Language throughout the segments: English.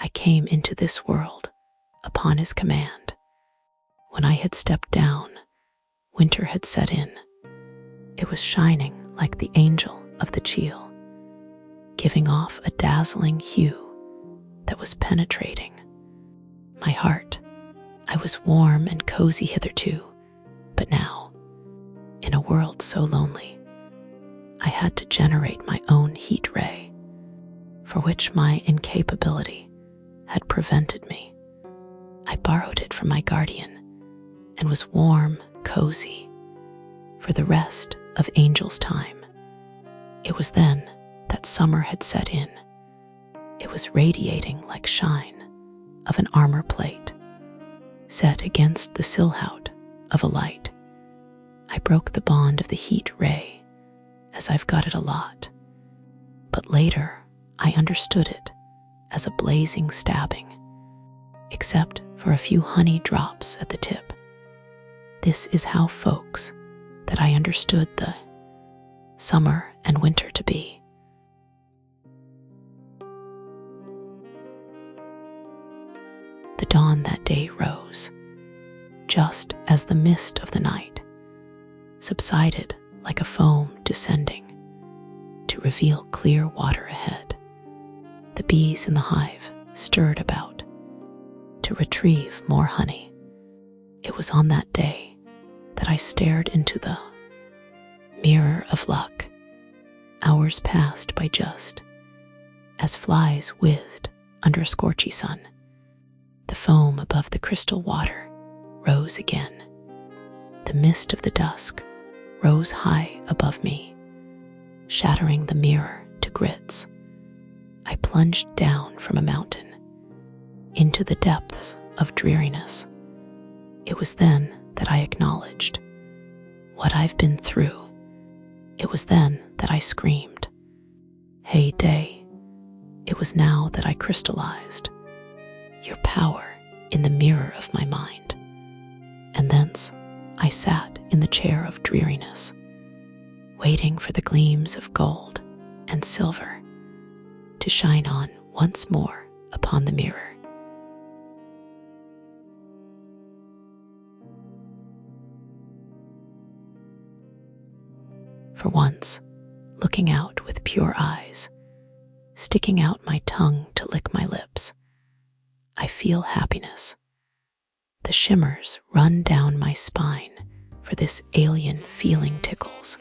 came into this world upon his command. When I had stepped down, winter had set in. It was shining like the angel of the chiel, giving off a dazzling hue that was penetrating my heart. I was warm and cozy hitherto, but now, in a world so lonely, I had to generate my own heat ray, for which my incapability had prevented me. I borrowed it from my guardian and was warm, cozy, for the rest of Angel's time. It was then that summer had set in. It was radiating like shine of an armor plate, set against the silhouette of a light. I broke the bond of the heat ray, as I've got it a lot, but later I understood it as a blazing stabbing, except for a few honey drops at the tip. This is how folks that I understood the summer and winter to be. The dawn that day rose, just as the mist of the night subsided like a foam descending to reveal clear water ahead. The bees in the hive stirred about to retrieve more honey. It was on that day that I stared into the mirror of luck. Hours passed by just as flies whizzed under a scorchy sun. The foam above the crystal water rose again. The mist of the dusk rose high above me, shattering the mirror to grits. I plunged down from a mountain into the depths of dreariness. It was then that I acknowledged what I've been through. It was then that I screamed, "Hey, day!" It was now that I crystallized your power in the mirror of my mind. And thence I sat in the chair of dreariness, waiting for the gleams of gold and silver to shine on once more upon the mirror. For once, looking out with pure eyes, sticking out my tongue to lick my lips, I feel happiness. The shimmers run down my spine, for this alien feeling tickles.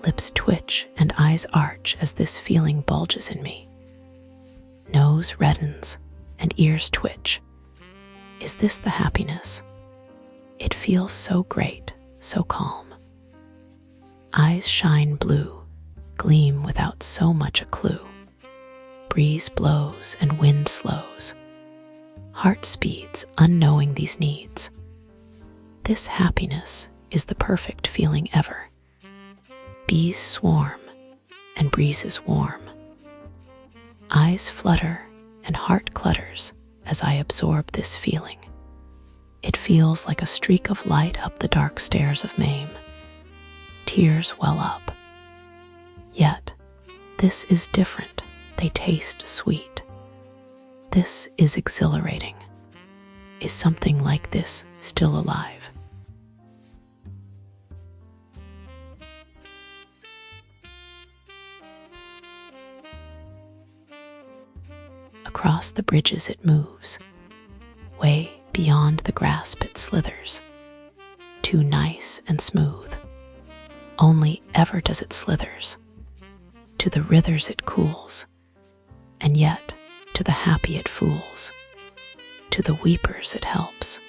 Lips twitch and eyes arch as this feeling bulges in me. Nose reddens and ears twitch. Is this the happiness? It feels so great, so calm. Eyes shine blue, gleam without so much a clue. Breeze blows and wind slows. Heart speeds unknowing these needs. This happiness is the perfect feeling ever. Bees swarm and breezes warm. Eyes flutter and heart clutters as I absorb this feeling. It feels like a streak of light up the dark stairs of Mame. Tears well up. Yet, this is different. They taste sweet. This is exhilarating. Is something like this still alive? Across the bridges it moves. Way beyond the grasp it slithers. Too nice and smooth. Only ever does it slithers. To the rithers it cools. And yet, to the happy it fools, to the weepers it helps,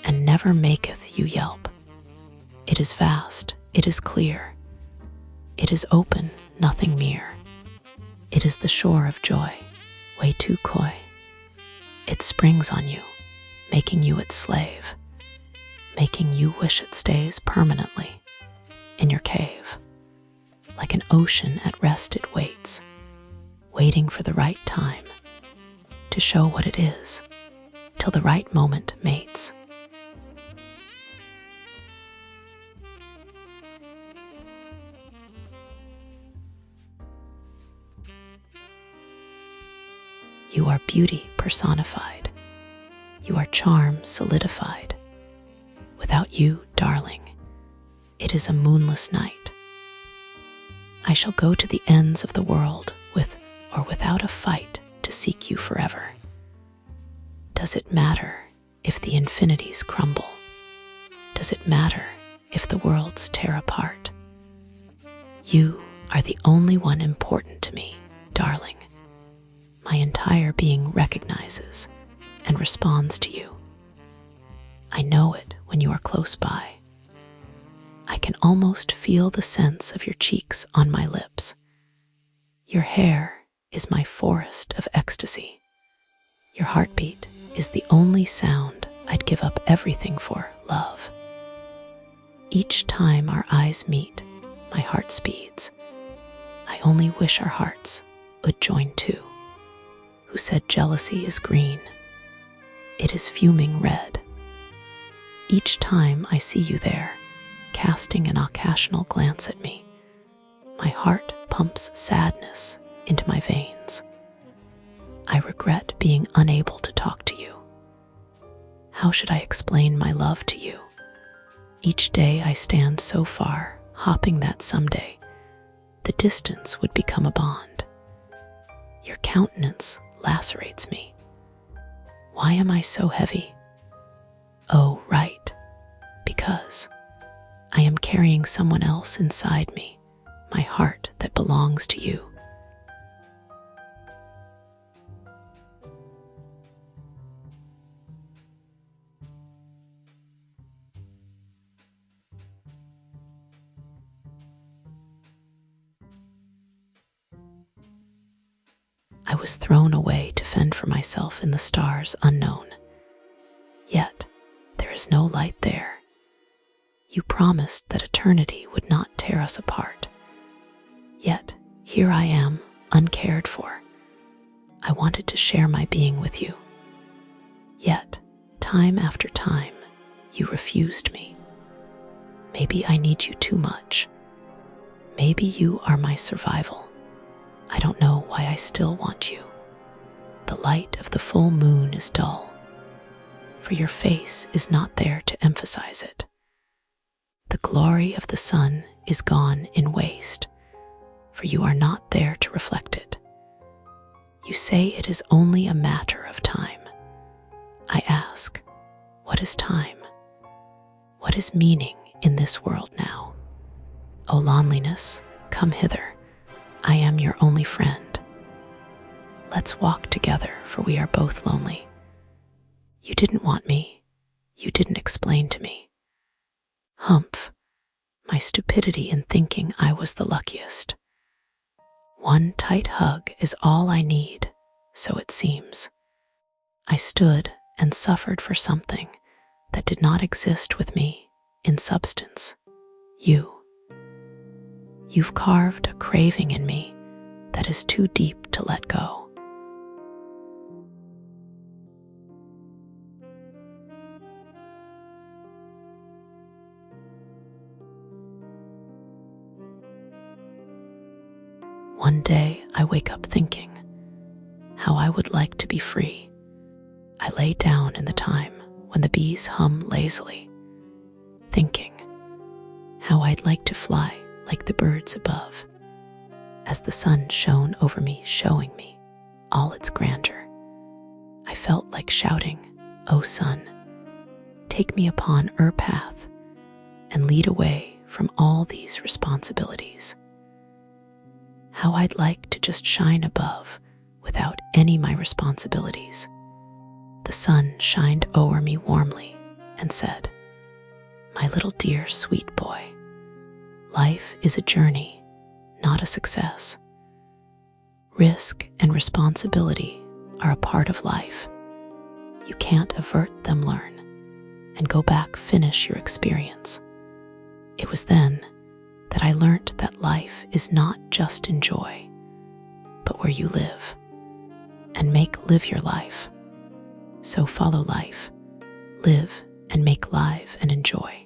and never maketh you yelp. It is vast, it is clear, it is open, nothing mere. It is the shore of joy, way too coy. It springs on you, making you its slave, making you wish it stays permanently in your cave. Like an ocean at rest it waits, waiting for the right time to show what it is, till the right moment mates. You are beauty personified. You are charm solidified. Without you, darling, it is a moonless night. I shall go to the ends of the world with or without a fight to seek you forever. Does it matter if the infinities crumble? Does it matter if the worlds tear apart? You are the only one important to me, darling. My entire being recognizes and responds to you. I know it when you are close by. I can almost feel the sense of your cheeks on my lips. Your hair is my forest of ecstasy. Your heartbeat is the only sound I'd give up everything for, love. Each time our eyes meet, my heart speeds. I only wish our hearts would join too. Who said jealousy is green? It is fuming red. Each time I see you there, casting an occasional glance at me, my heart pumps sadness into my veins. I regret being unable to talk to you. How should I explain my love to you? Each day I stand so far, hoping that someday the distance would become a bond. Your countenance lacerates me. Why am I so heavy? Oh, right, because I am carrying someone else inside me, my heart that belongs to you. I was thrown away to fend for myself in the stars unknown. Yet, there is no light there. You promised that eternity would not tear us apart. Yet, here I am, uncared for. I wanted to share my being with you. Yet, time after time, you refused me. Maybe I need you too much. Maybe you are my survival. I don't know why I still want you. The light of the full moon is dull, for your face is not there to emphasize it. The glory of the sun is gone in waste, for you are not there to reflect it. You say it is only a matter of time. I ask, what is time? What is meaning in this world now? O loneliness, come hither. I am your only friend. Let's walk together, for we are both lonely. You didn't want me. You didn't explain to me. Humph, my stupidity in thinking I was the luckiest. One tight hug is all I need, so it seems. I stood and suffered for something that did not exist with me in substance. You've carved a craving in me that is too deep to let go. One day I wake up thinking how I would like to be free. I lay down in the time when the bees hum lazily, thinking how I'd like to fly like the birds above, as the sun shone over me, showing me all its grandeur. I felt like shouting, "O sun, take me upon your path and lead away from all these responsibilities." How I'd like to just shine above without any my responsibilities. The sun shined o'er me warmly and said, "My little dear sweet boy, life is a journey, not a success. Risk and responsibility are a part of life. You can't avert them, learn, and go back, finish your experience." It was then that I learnt that life is not just in joy, but where you live, and live your life. So follow life, live and make live and enjoy.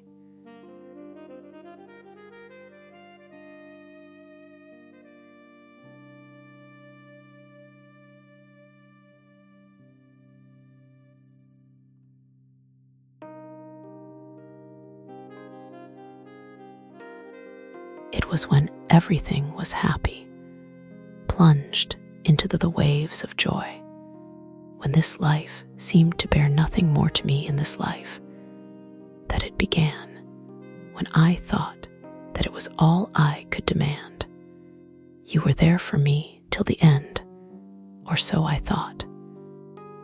It was when everything was happy, plunged into the waves of joy, when this life seemed to bear nothing more to me in this life, that it began, when I thought that it was all I could demand. You were there for me till the end, or so I thought.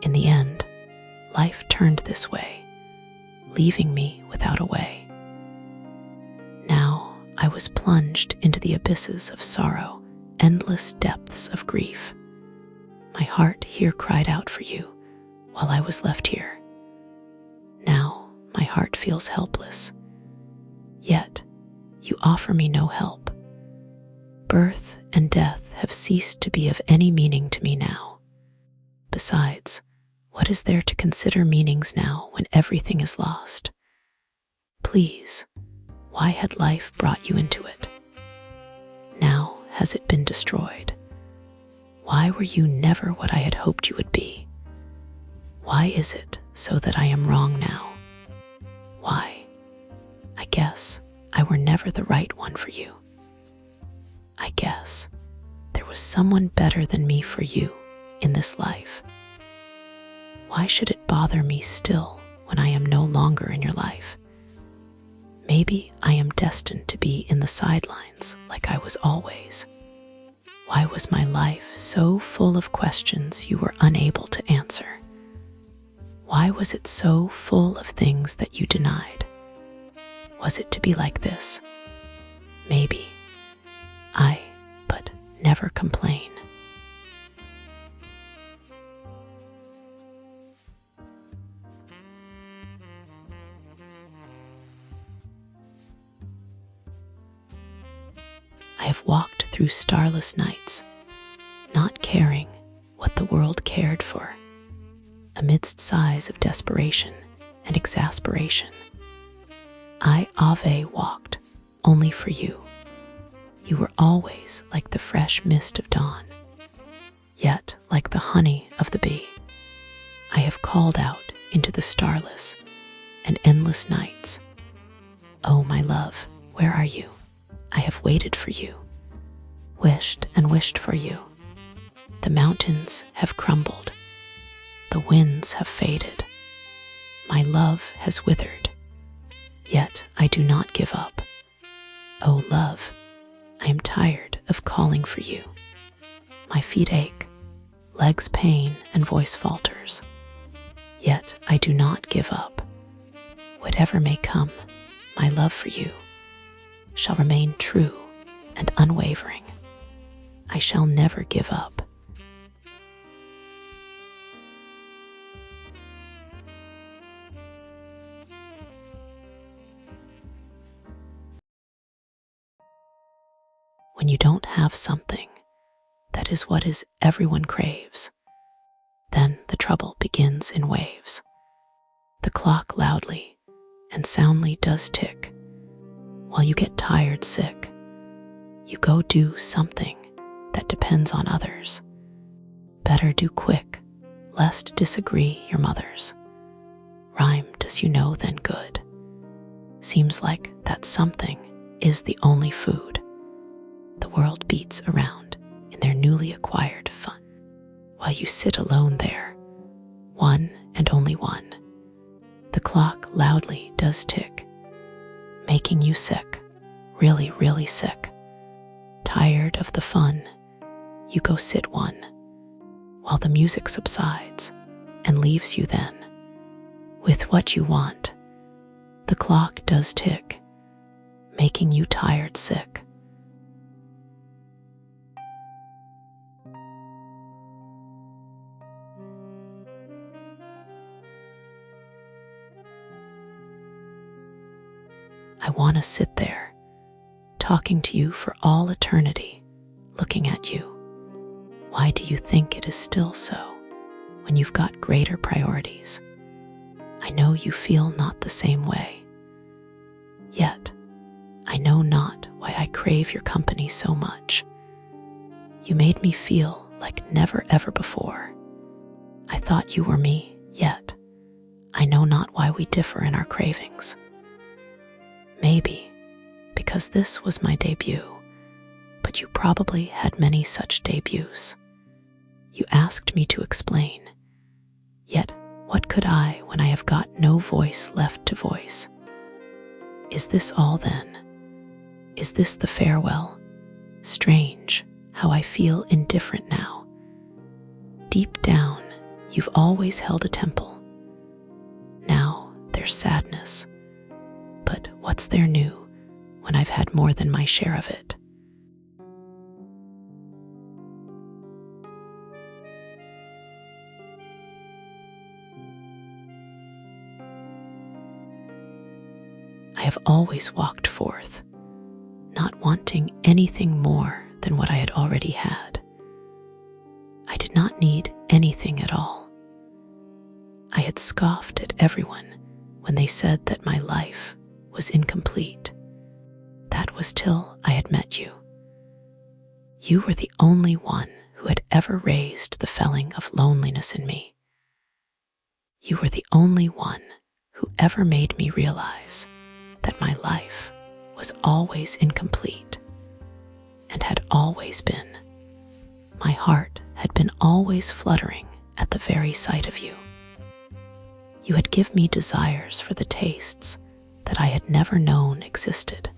In the end, life turned this way, leaving me without a way. Now I was plunged into the abysses of sorrow, endless depths of grief. My heart here cried out for you while I was left here. Now my heart feels helpless, yet you offer me no help. Birth and death have ceased to be of any meaning to me now. Besides, what is there to consider meanings now when everything is lost? Please, why had life brought you into it? Now has it been destroyed? Why were you never what I had hoped you would be? Why is it so that I am wrong now? Why? I guess I were never the right one for you. I guess there was someone better than me for you in this life. Why should it bother me still when I am no longer in your life? Maybe I am destined to be in the sidelines like I was always. Why was my life so full of questions you were unable to answer? Why was it so full of things that you denied? Was it to be like this? Maybe. But never complain. I have walked through starless nights, not caring what the world cared for, amidst sighs of desperation and exasperation. I Ave walked only for you. You were always like the fresh mist of dawn, yet like the honey of the bee. I have called out into the starless and endless nights. Oh, my love, where are you? I have waited for you, wished and wished for you. The mountains have crumbled, the winds have faded, my love has withered, yet I do not give up. Oh, love, I am tired of calling for you. My feet ache, legs pain, and voice falters. Yet I do not give up. Whatever may come, my love for you shall remain true and unwavering. I shall never give up. When you don't have something that is what everyone craves, then the trouble begins in waves. The clock loudly and soundly does tick. While you get tired sick, you go do something that depends on others. Better do quick, lest disagree your mothers. Rhyme does you know then good. Seems like that something is the only food. The world beats around in their newly acquired fun, while you sit alone there, one and only one. The clock loudly does tick, making you sick, really, really sick. Tired of the fun, you go sit one, while the music subsides and leaves you then with what you want. The clock does tick, making you tired sick. I want to sit there, talking to you for all eternity, looking at you. Why do you think it is still so, when you've got greater priorities? I know you feel not the same way. Yet, I know not why I crave your company so much. You made me feel like never ever before. I thought you were me, yet I know not why we differ in our cravings. Maybe because this was my debut, and you probably had many such debuts. You asked me to explain, yet what could I when I have got no voice left to voice? Is this all then? Is this the farewell? Strange how I feel indifferent now. Deep down, you've always held a temple. Now there's sadness. But what's there new when I've had more than my share of it? I have always walked forth, not wanting anything more than what I had already had. I did not need anything at all. I had scoffed at everyone when they said that my life was incomplete. That was till I had met you. You were the only one who had ever raised the felling of loneliness in me. You were the only one who ever made me realize that my life was always incomplete and had always been. My heart had been always fluttering at the very sight of you. You had given me desires for the tastes that I had never known existed.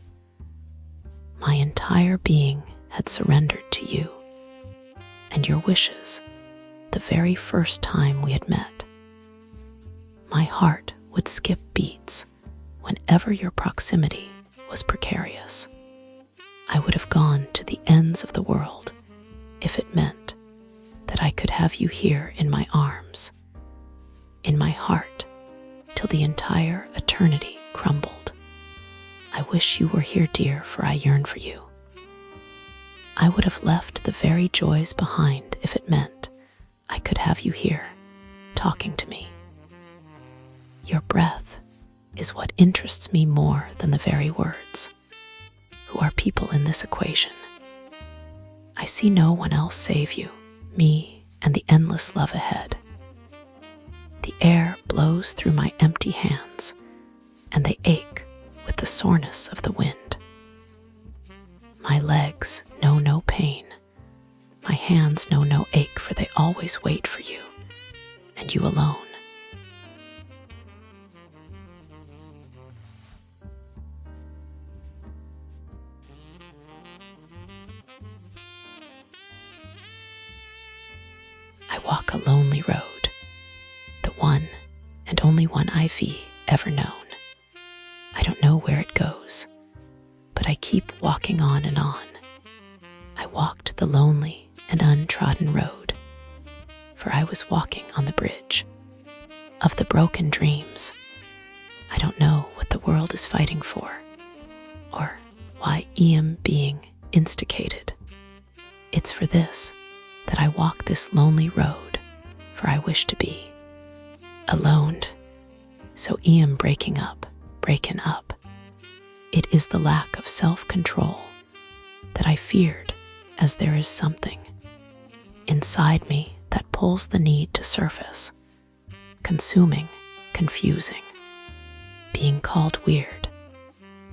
My entire being had surrendered to you and your wishes the very first time we had met. My heart would skip beats whenever your proximity was precarious. I would have gone to the ends of the world if it meant that I could have you here in my arms, in my heart, till the entire eternity crumbled. I wish you were here, dear, for I yearn for you. I would have left the very joys behind if it meant I could have you here, talking to me. Your breath is what interests me more than the very words. Who are people in this equation? I see no one else save you, me, and the endless love ahead. The air blows through my empty hands, and they ache with the soreness of the wind. My legs know no pain. My hands know no ache, for they always wait for you, and you alone. I walk a lonely road, the one and only one I've ever known. I don't know where it goes, but I keep walking on and on. I walked the lonely and untrodden road, for I was walking on the bridge of the broken dreams. I don't know what the world is fighting for, or why I am being instigated. It's for this that I walk this lonely road, for I wish to be alone. So I am breaking up. It is the lack of self-control that I feared, as there is something inside me that pulls the need to surface, consuming, confusing, being called weird.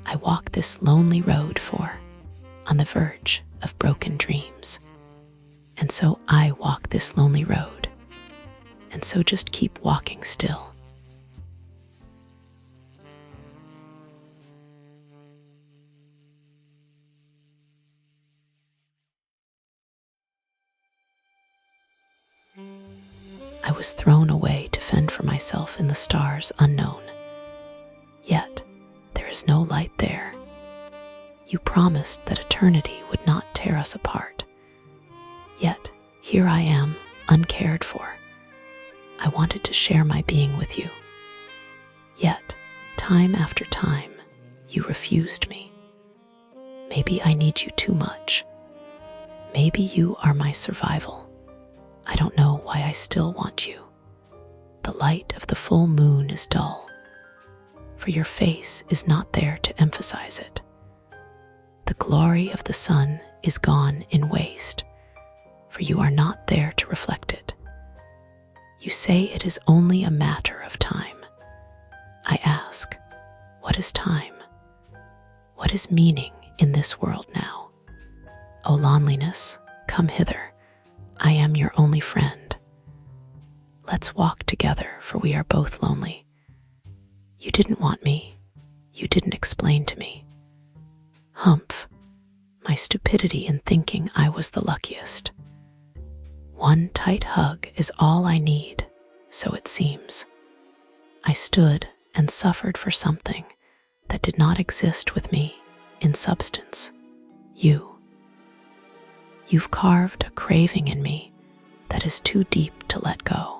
I walk this lonely road for on the verge of broken dreams. And so I walk this lonely road, and so just keep walking still. I was thrown away to fend for myself in the stars unknown. Yet there is no light there. You promised that eternity would not tear us apart. Yet here I am, uncared for. I wanted to share my being with you. Yet, time after time, you refused me. Maybe I need you too much. Maybe you are my survival. I don't know why I still want you. The light of the full moon is dull, for your face is not there to emphasize it. The glory of the sun is gone in waste, for you are not there to reflect it. You say it is only a matter of time. I ask, what is time? What is meaning in this world now? O loneliness, come hither. I am your only friend. Let's walk together, for we are both lonely. You didn't want me. You didn't explain to me. Humph, my stupidity in thinking I was the luckiest. One tight hug is all I need, so it seems. I stood and suffered for something that did not exist with me in substance. You've carved a craving in me that is too deep to let go.